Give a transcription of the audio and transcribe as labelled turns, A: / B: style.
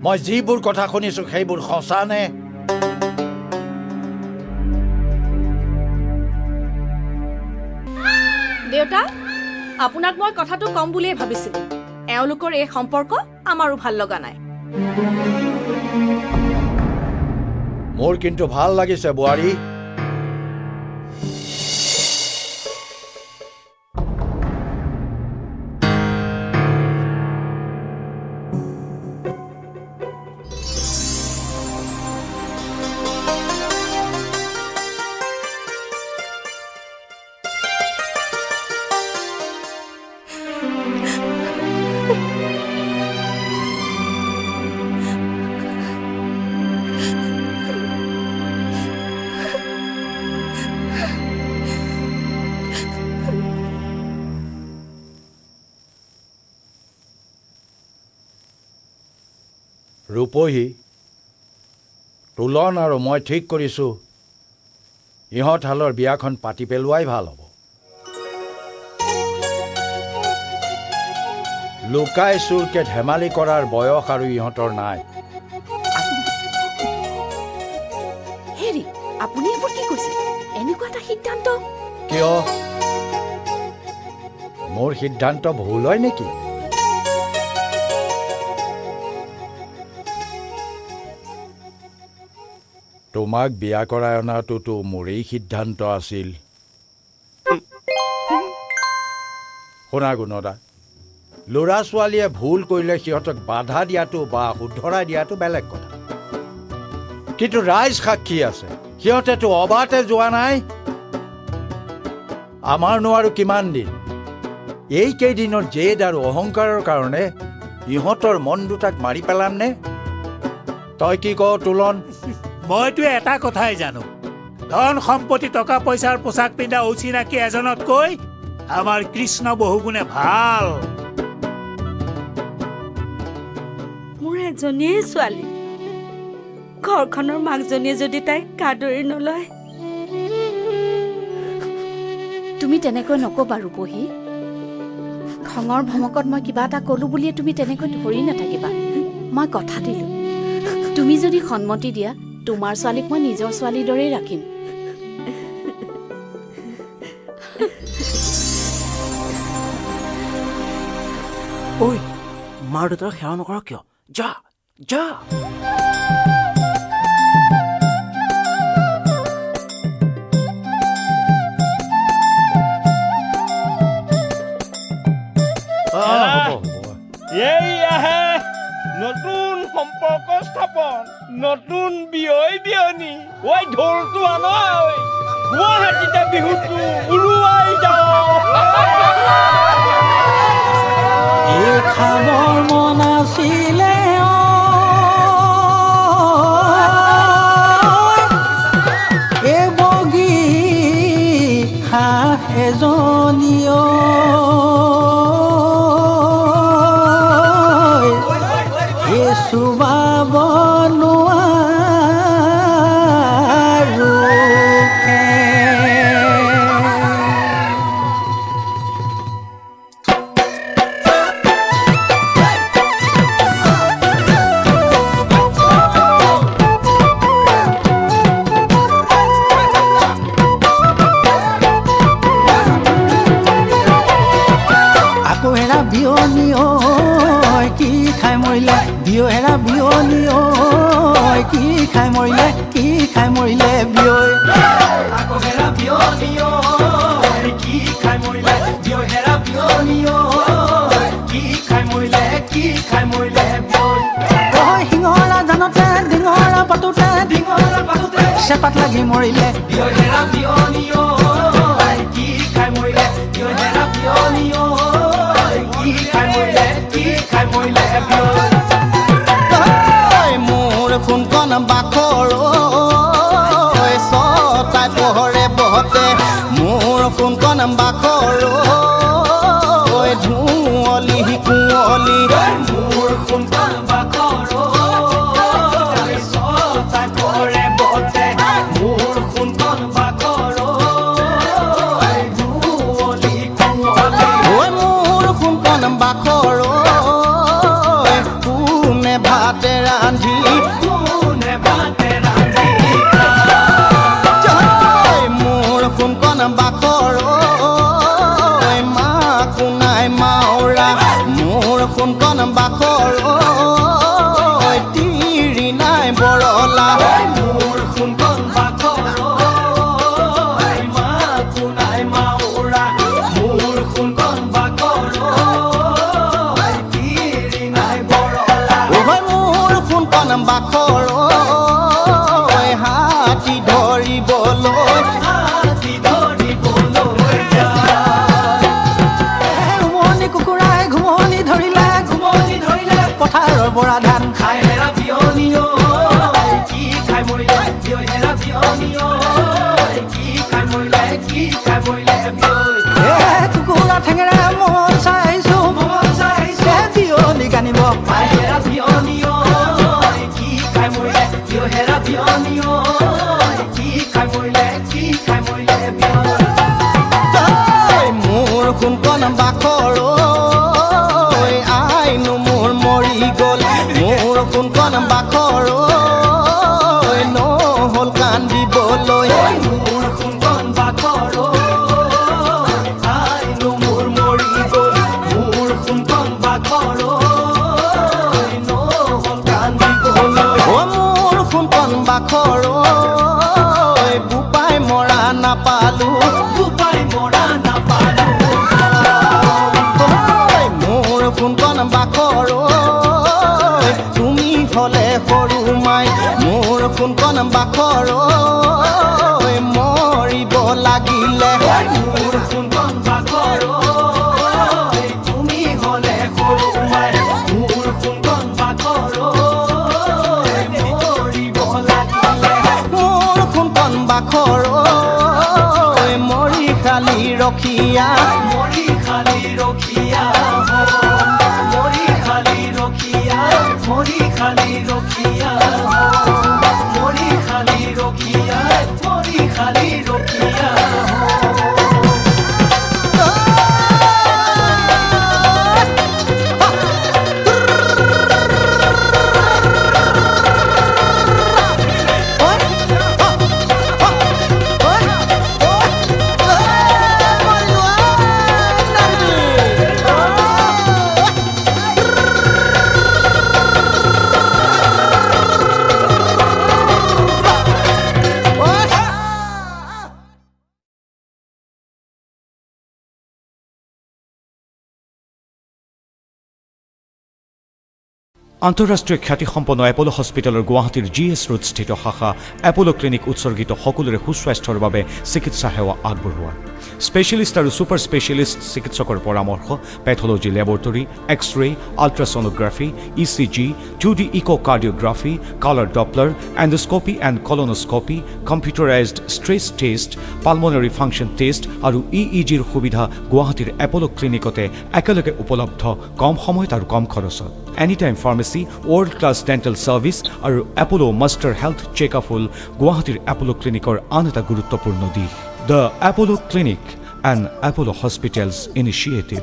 A: মই যিবোৰ কথা শুনিছোঁ সেইবোৰ সঁচা নে?
B: দেউতা, আপোনাক মই কথাটো কম বুলিয়ে ভাবিছিলোঁ। এওঁলোকৰ এই সম্পৰ্ক আমাৰো ভাল লগা নাই।
A: মোৰ কিন্তু ভাল লাগিছে বোৱাৰী। ৰূপহী, তোলন আৰু মই ঠিক কৰিছোঁ ইহঁত হালৰ বিয়াখন পাতি পেলোৱাই ভাল হ'ব। লুকাই চুৰকে ধেমালি কৰাৰ বয়স আৰু ইহঁতৰ নাই।
B: হেৰি, আপুনি এইবোৰ কি কৈছে? এনেকুৱা এটা সিদ্ধান্ত
A: কিয়? মোৰ সিদ্ধান্ত ভুল হয় নেকি? তোমাক বিয়া কৰাই অনাটোতো মোৰেই সিদ্ধান্ত আছিল। শুনা গুণদা, ল'ৰা ছোৱালীয়ে ভুল কৰিলে সিহঁতক বাধা দিয়াটো বা শুধৰাই দিয়াটো বেলেগ কথা, কিন্তু ৰাইজ সাক্ষী আছে, সিহঁতেতো অবাতে যোৱা নাই। আমাৰনো আৰু কিমান দিন? এইকেইদিনত জেদ আৰু অহংকাৰৰ কাৰণে ইহঁতৰ মন দুটাক মাৰি পেলাম নে? তই কি কৱ তোলন?
C: মইতো এটা কথাই জানো, ধন সম্পত্তি টকা পইচাৰ পোছাক পিন্ধা অচিনাকি এজনতকৈ আমাৰ কৃষ্ণ বহুগুণে ভাল।
D: মোৰ এজনীয়ে ছোৱালী, ঘৰখনৰ মাকজনীয়ে যদি তাইক কাদৰি নলয়।
B: তুমি তেনেকৈ নকবা ৰূপহী। খঙৰ ভমকত মই কিবা এটা ক'লো বুলিয়ে তুমি তেনেকৈ ধৰি নাথাকিবা। মই কথা দিলোঁ, তুমি যদি সন্মতি দিয়া তোমাৰ ছোৱালীক মই নিজৰ ছোৱালীৰ দৰেই ৰাখিম।
E: ঐ, মাৰ দেউতাক সেৱা নকৰ কিয়? যা যা।
F: এই আহে নতুন সম্পৰ্ক স্থাপন, নতুন বিয়ৈ বিয়নী। ঐ ঢোলটো আন, গুৱাহাটীতে বিহুটো উৰুৱাই যাওঁ।
G: এই খাবৰ মন আছিলে এই বগী হাঁহ এজনীয় চুবাব নোৱাৰো। আকৌ হেৰা বিয়নী কি খাই মৰিলে, বিয় হেৰা বিয়নী কি খাই মৰিলে, কি খাই মৰিলে বিয়ৈ। আকৌ হেৰা বিয়নী কি খাই মৰিলে, বিয় হেৰা বিয়নী কি খাই মৰিলে, কি খাই মৰিলে বিয়ৈ। শিঙৰা জানতে ডিঙৰা পাতোতে, ডিঙৰা পাতোতে চেপাত লাগি মৰিলে, বিয় হেৰা বিয়নী কি খাই মৰিলে, বিয় হেৰা বিয়নী কি খাই মৰিলে, কি খাই মৰিলে বিয়ৈ। মোৰ কোনখন বাখৰ ছটাই পোহৰে বহতে, মোৰ কোনখন বাখৰ ধুঁৱলি কুঁৱলি, মোৰ কোনখন বাখৰ ছটাই পোহৰে বহতে, মোৰ কোনখন বাখৰ ধুঁৱলি কুঁৱলি। মোৰ কোনখন বাখৰ কোনে ভাতেৰা বাখৰ হাতী ধৰিবলৈ উমনি কুকুৰাই ঘুমনি ধৰিলে পথাৰৰ বৰা ধান খাই হেৰা বিয়নী কি খাই মৰিলে হেৰা বিয়নী কি খাই মৰিলে কুকুৰা ঠেঙেৰে মন চাইছো বিয়নী কানিব খাই হেৰা বিয়নী কি খাই মৰিলে হেৰা বিয়নী কি খাই মৰিলে মোৰ কোনকণ বাখৰ আইনো মোৰ মৰি গ'ল মোৰ কোনকণ বাখৰ নহ'ল কান্দিবলৈ মোৰ কোনকণ বাখৰ আইনো মোৰ মৰি গ'ল মোৰ কোনকণ বাখৰ নহ'ল কান্দিবলৈ মোৰ কোনকণ বাখৰ বুপাই মৰা নাপালো মোৰ কোনকণ বাখৰ তুমি হলে সৰু মাই মোৰ কোনকণ বাখৰ মৰিব লাগিলে মোৰ কোনকণ বাখৰ তুমি হলে সৰু মাই মোৰ কোনকণ বাখৰ মৰিব লাগিলে মোৰ কোনকণ বাখৰ মৰি খালি ৰখিয়া মৰি খালি ৰখিয়া মৰি খালি ৰখিয়া মৰি খালি ৰখিয়া মৰি খালি ৰখিয়া মৰি খালি ৰখিয়া
H: আন্তঃৰাষ্ট্ৰীয় খ্যাতিসম্পন্ন এপলো হস্পিটেলৰ গুৱাহাটীৰ GS ৰোড স্থিত শাখা এপলো ক্লিনিক উৎসৰ্গিত সকলোৰে সুস্বাস্থ্যৰ বাবে চিকিৎসা সেৱা আগবঢ়োৱা স্পেচিয়েলিষ্ট আৰু ছুপাৰ স্পেচিয়েলিষ্ট চিকিৎসকৰ পৰামৰ্শ pathology laboratory X ray ultrasonography ECG 2D echocardiography colour Doppler endoscopy and colonoscopy computerised stress test pulmonary function test আৰু EEGৰ সুবিধা গুৱাহাটীৰ এপলো ক্লিনিকতে একেলগে উপলব্ধ কম সময়ত আৰু কম খৰচত anytime pharmacy world class dental service আৰু এপলো মাষ্টাৰ হেল্থ চেকআপ হ'ল গুৱাহাটীৰ এপলো ক্লিনিকৰ আন এটা গুৰুত্বপূৰ্ণ দিশ the এপলো clinic and এপলো hospitals initiative